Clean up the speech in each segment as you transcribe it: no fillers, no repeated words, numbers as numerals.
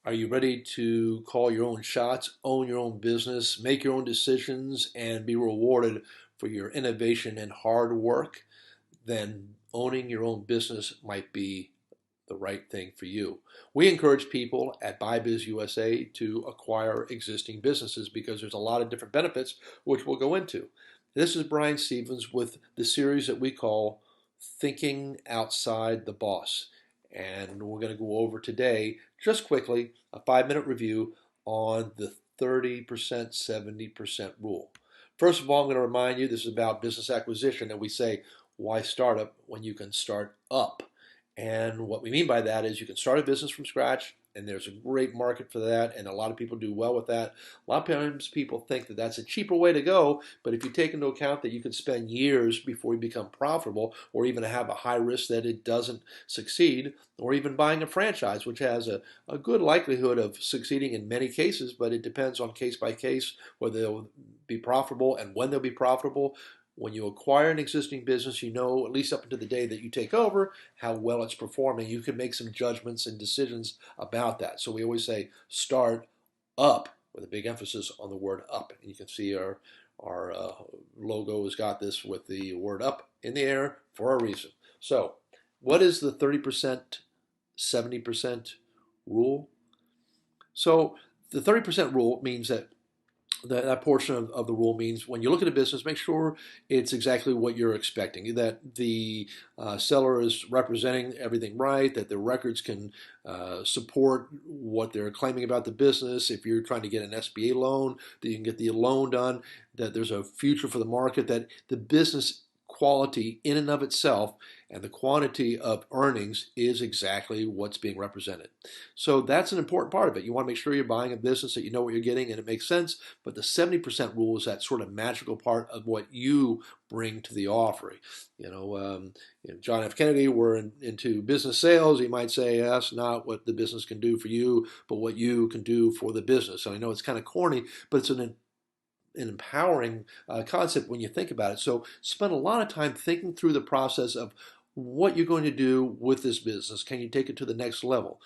Are you ready to call your own shots, own your own business, make your own decisions, and be rewarded for your innovation and hard work? Then owning your own business might be the right thing for you. We encourage people at BuyBizUSA to acquire existing businesses because there's a lot of different benefits, which we'll go into. This is Brian Stevens with the series that we call Thinking Outside the Boss. And we're going to go over today, just quickly, a 5-minute review on the 30%, 70% rule. First of all, I'm going to remind you this is about business acquisition, and we say, why start up when you can start up? And what we mean by that is you can start a business from scratch, and there's a great market for that, and a lot of people do well with that. A lot of times people think that that's a cheaper way to go, but if you take into account that you could spend years before you become profitable, or even have a high risk that it doesn't succeed, or even buying a franchise, which has a good likelihood of succeeding in many cases, but it depends on case by case whether they'll be profitable and when they'll be profitable. When you acquire an existing business, you know, at least up until the day that you take over, how well it's performing. You can make some judgments and decisions about that. So we always say start up with a big emphasis on the word up. And you can see our logo has got this with the word up in the air for a reason. So what is the 30%, 70% rule? So the 30% rule means that that portion of the rule means when you look at a business, make sure it's exactly what you're expecting, that the seller is representing everything right, that the records can support what they're claiming about the business. If you're trying to get an SBA loan, that you can get the loan done, that there's a future for the market, that the business quality in and of itself and the quantity of earnings is exactly what's being represented. So that's an important part of it. You want to make sure you're buying a business that you know what you're getting and it makes sense, but the 70% rule is that sort of magical part of what you bring to the offering. John F. Kennedy were into business sales. He might say, that's not what the business can do for you, but what you can do for the business. And I know it's kind of corny, but it's an empowering concept when you think about it. So spend a lot of time thinking through the process of what you're going to do with this business. Can you take it to the next level?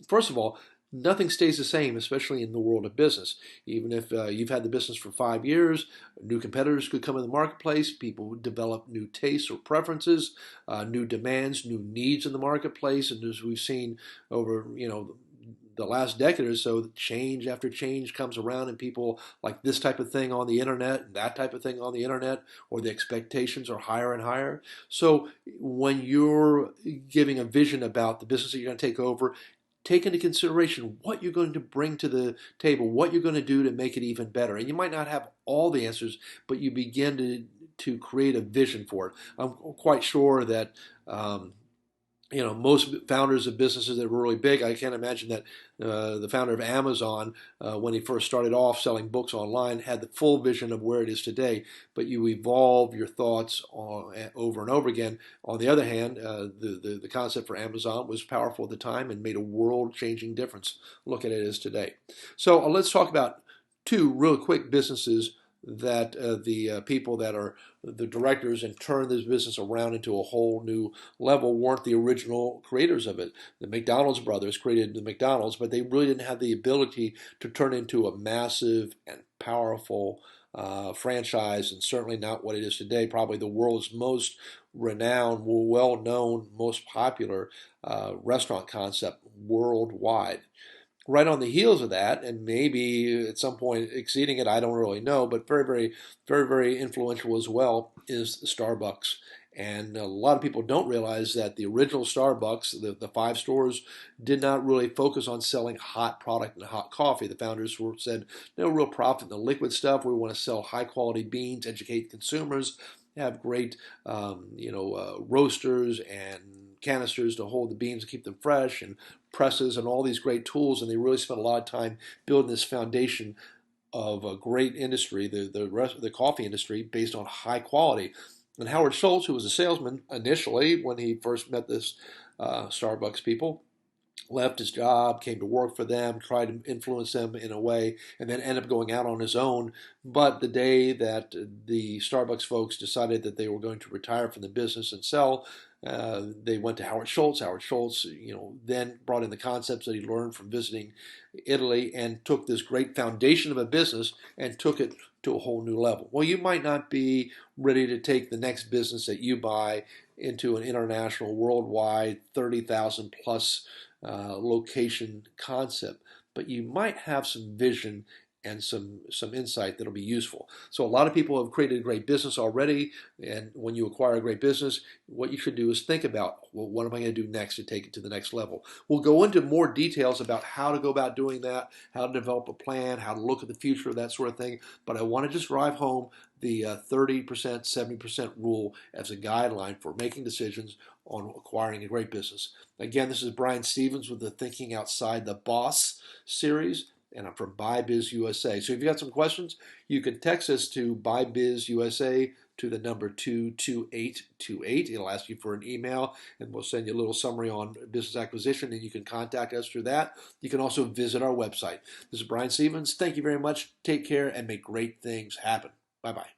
First of all, nothing stays the same, especially in the world of business. Even if you've had the business for 5 years, new competitors could come in the marketplace. People would develop new tastes or preferences, new demands, new needs in the marketplace. And as we've seen over, the last decade or so, change after change comes around and people like this type of thing on the internet and that type of thing on the internet, or the expectations are higher and higher. So when you're giving a vision about the business that you're going to take over, take into consideration what you're going to bring to the table, what you're going to do to make it even better. And you might not have all the answers, but you begin to create a vision for it. I'm quite sure that most founders of businesses that were really big, I can't imagine that the founder of Amazon, when he first started off selling books online, had the full vision of where it is today. But you evolve your thoughts over and over again. On the other hand, the concept for Amazon was powerful at the time and made a world-changing difference. Look at it as today. So let's talk about two real quick businesses that the people that are the directors and turn this business around into a whole new level weren't the original creators of it. The McDonald's brothers created the McDonald's, but they really didn't have the ability to turn into a massive and powerful franchise, and certainly not what it is today. Probably the world's most renowned, well-known, most popular restaurant concept worldwide. Right on the heels of that, and maybe at some point exceeding it, I don't really know, but very, very, very, very influential as well is Starbucks. And a lot of people don't realize that the original Starbucks, the 5 stores, did not really focus on selling hot product and hot coffee. The founders said, no real profit in the liquid stuff. We want to sell high quality beans, educate consumers, have great, roasters and canisters to hold the beans and keep them fresh, and presses and all these great tools. And they really spent a lot of time building this foundation of a great industry, the coffee industry, based on high quality. And Howard Schultz, who was a salesman initially when he first met this Starbucks people, left his job, came to work for them, tried to influence them in a way, and then ended up going out on his own. But the day that the Starbucks folks decided that they were going to retire from the business and sell, They went to Howard Schultz. Howard Schultz, then brought in the concepts that he learned from visiting Italy and took this great foundation of a business and took it to a whole new level. Well, you might not be ready to take the next business that you buy into an international, worldwide, 30,000 plus location concept, but you might have some vision and some insight that'll be useful. So a lot of people have created a great business already, and when you acquire a great business, what you should do is think about, well, what am I going to do next to take it to the next level? We'll go into more details about how to go about doing that, how to develop a plan, how to look at the future, that sort of thing. But I want to just drive home the 30%, 70% rule as a guideline for making decisions on acquiring a great business. Again, this is Brian Stevens with the Thinking Outside the Boss series, and I'm from BuyBizUSA. So if you've got some questions, you can text us to BuyBizUSA to the number 22828. It'll ask you for an email, and we'll send you a little summary on business acquisition, and you can contact us through that. You can also visit our website. This is Brian Stevens. Thank you very much. Take care and make great things happen. Bye-bye.